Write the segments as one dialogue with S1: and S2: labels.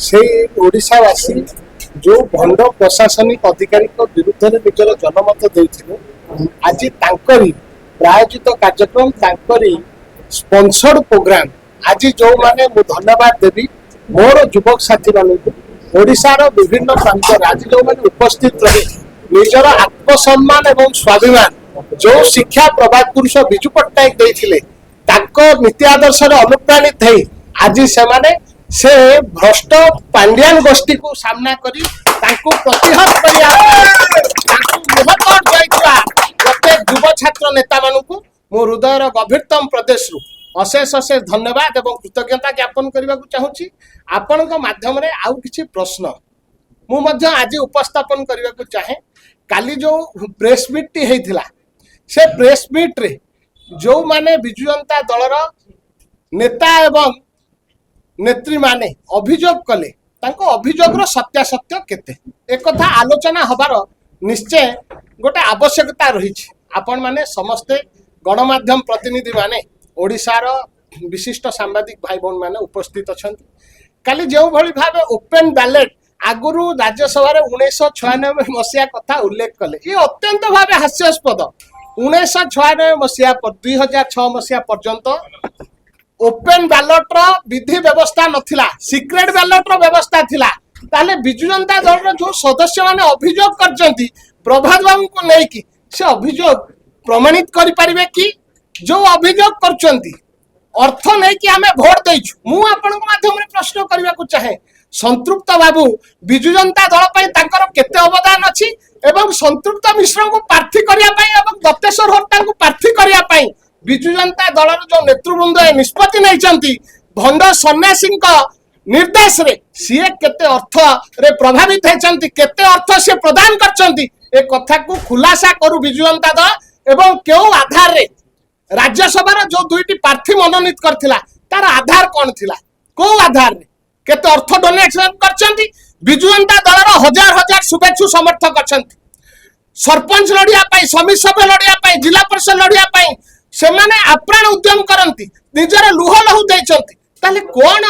S1: से ओडिशावासी जो भंड प्रशासनिक अधिकारी विरुद्ध में निजर जनमत देते आज तांकरी प्रायोजित कार्यक्रम तांकरी स्पॉन्सर्ड प्रोग्राम आज जो माने मु धन्यवाद देवी मोर युवक साथी मानक ओडिशार विभिन्न प्रांत आज जो माने उपस्थित रहे निजर आत्मसम्मान एवं स्वाभिमान जो शिक्षा प्रभात पुरुष विजु पट्टनायक देथिले ताको नीति आदर्श अनुप्राणित है आज से भ्रष्ट पांड्यान गोष्ठी को सामना करी प्रतिहत प्रत्येक युव छात्र नेता मानू मो हृदयर गभीरतम प्रदेश अशेष अशेष धन्यवाद एवं कृतज्ञता ज्ञापन करने को चाहूँगी आपण माध्यम आउ किछि प्रश्न मुझे आज उपस्थापन करने को चाहे काली जो प्रेस मीट टी होता से प्रेस मीट रे जो माने विजु जनता दलर नेता एवं नेत्री माने अभियोग कले तांको अभियोगर सत्यासत्य केते एक कथा आलोचना हबार निश्चय गोटे आवश्यकता रही आपण माने समस्ते गणमाध्यम प्रतिनिधि माने ओडिशार विशिष्ट सांबादिक भाई बहन माने उपस्थित अछंती काली जो भली भावे ओपन बैलेट आगुरु राज्यसभा 1996 मसीहा कथा उल्लेख कले ये अत्यंत भावे हास्यास्पद 1996 मसीहा पर 2006 मसीहा पर्यंत ओपन बैलेट रो विधि व्यवस्था नथिला सीक्रेट बैलेट रो व्यवस्था थिला ताले बिजु जनता दल जो सदस्य माने अभियोग करचंती प्रभात बाबू को नै कि से अभियोग प्रमाणित करि परिबे कि जो अभियोग करचंती अर्थ नै कि हमें वोट दैछु मु आपन माध्यम रे प्रश्न करबा को चाहे संतृप्त बाबू बिजु जनता दल पई तांकर केते अवदान अछि एवं संतृप्त मिश्र को प्रार्थी करिया पई एवं दत्तेश्वर हट्टा को प्रार्थी करिया पई बिजु जनता दल जो नेतृवृंद निष्पत्ति नहीं भंड सन्यासी निर्देश रे सी केते अर्थ रे प्रभावित होती केते अर्थ सी प्रदान करचंती ए कथा को खुलासा करू बिजु जनता दल एवं क्यों आधार रे राज्यसभा जो दुईटी प्रार्थी मनोनीत करथिला तार आधार कौन थिला को आधार रे केते अर्थ डोनेशन करचंती बिजु जनता दलर हजार हजार शुभेच्छु समर्थक अछंती सरपंच लड़िया पाई समिति सभ्य लड़िया पाई जिला परिषद लड़िया पाई से माने अप्राण उद्यम करती निजर लुह लहू देचंती ताले कोन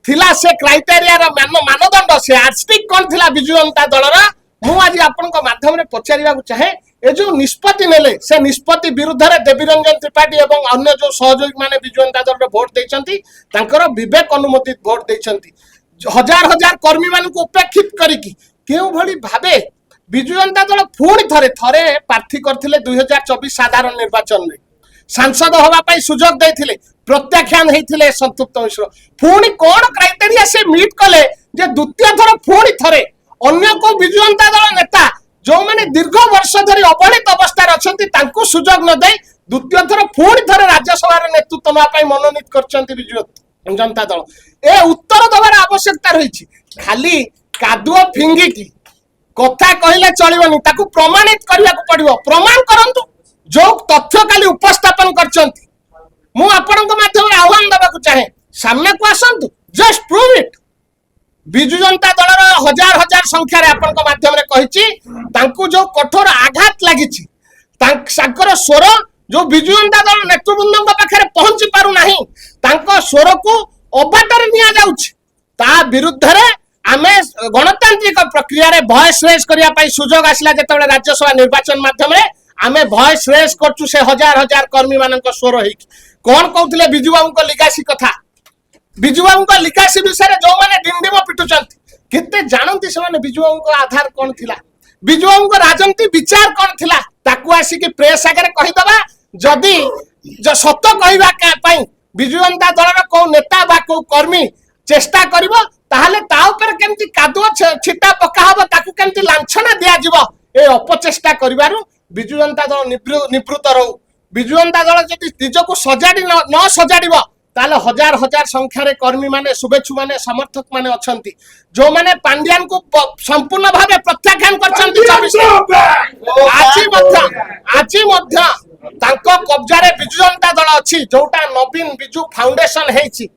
S1: थिला से क्राइटेरिया रा मानदंड से आर्स्टिक कोन थिला बिजु जनता दलर मु आज आपन को माध्यम रे पचारिबा को चाहे ए जो निष्पत्ति नेले से निष्पत्ति विरुद्ध रे देवीरंजन त्रिपाठी एवं अन्य जो सहयोगी माने बिजु जनता दल रे वोट देचंती तांकर विवेक अनुमोदित वोट देचंती हजार हजार कर्मी मान को उपेक्षित करिकि केउ भली भाबे बिजु जनता दल पुणी थरे थरे प्रार्थी करथिले 2024 साधारण निर्वाचन में सांसद हवा पाई सुजोग देथिले प्रत्याख्यान हेथिले संतृप्त मिश्र पुणी कोन क्राइटेरिया से मीट कले जे द्वितीय थर पुणी थरे अन्य को बिजु जनता दल नेता जो माने दीर्घ वर्ष धरि अवहेलित अवस्था अछंती तांको सुजोग न दे द्वितीय थर पुणी थरे राज्यसभा रे नेतृत्व मा पाई मनोनीत करचंती बिजु जनता दल ए उत्तर दबार आवश्यकता रही खाली कादुओ फिंगी की कथा कहले चलिबनी ताकू प्रमाणित करिया को पड़िबो प्रमाण करंतु जो तथ्य काली उपस्थापन करचंती मु आपन को माध्यम रे आह्वान देबा को चाहे सामने को आसंतु just prove it Biju Janata दलर हजार हजार संख्या रे आपन को माध्यम रे कहिची तांकू जो कठोर आघात लागिची तांकर स्वर जो बिजु जनता दल नेतृवृंद पाखे पहुंची पारु नाही तांको स्वर को अबाटर निया जाउछ ता विरुद्ध रे आमे गणतांत्रिक प्रक्रिया रे वॉइस रेज करिया पई सुजोग आसिला जेतेबेले राज्यसभा निर्वाचन माध्यम रे आमे वॉइस रेज करचु से हजार हजार कर्मी मानक स्वर हेक कोन कहउतले बिजु बाबू को लिगासी कथा बिजु बाबू को लिगासी विषय रे जो माने डिंडिम पिटुचंती केते जानंती से माने बिजु बाबू को आधार कोन थिला बिजु बाबू को राजनीति विचार कोन थिला ताकू आसी कि प्रेस आगे कहि दबा जदी जो सत्य कहिबा पई बिजु जनता दलर को नेता बा को कर्मी चेष्टा करिवो ताहले ता ऊपर केमती कादुआ छिटा पका हबो ताकू केमती लांछना दिया जिवो ए अपचेष्टा करिवारु बिजु जनता दल निवृत्त रहू बिजु जनता दल जदि निजको सजाडी न सजाडिबो ताले हजार हजार संख्या रे कर्मी माने शुभेच्छु माने समर्थक माने अछंती जो माने पांड्यान को संपूर्ण भावे प्रत्याख्यान करछंती आज मध्य तांको कब्जा रे बिजु जनता दल अछि जोटा नवीन बिजु फाउंडेशन हेछि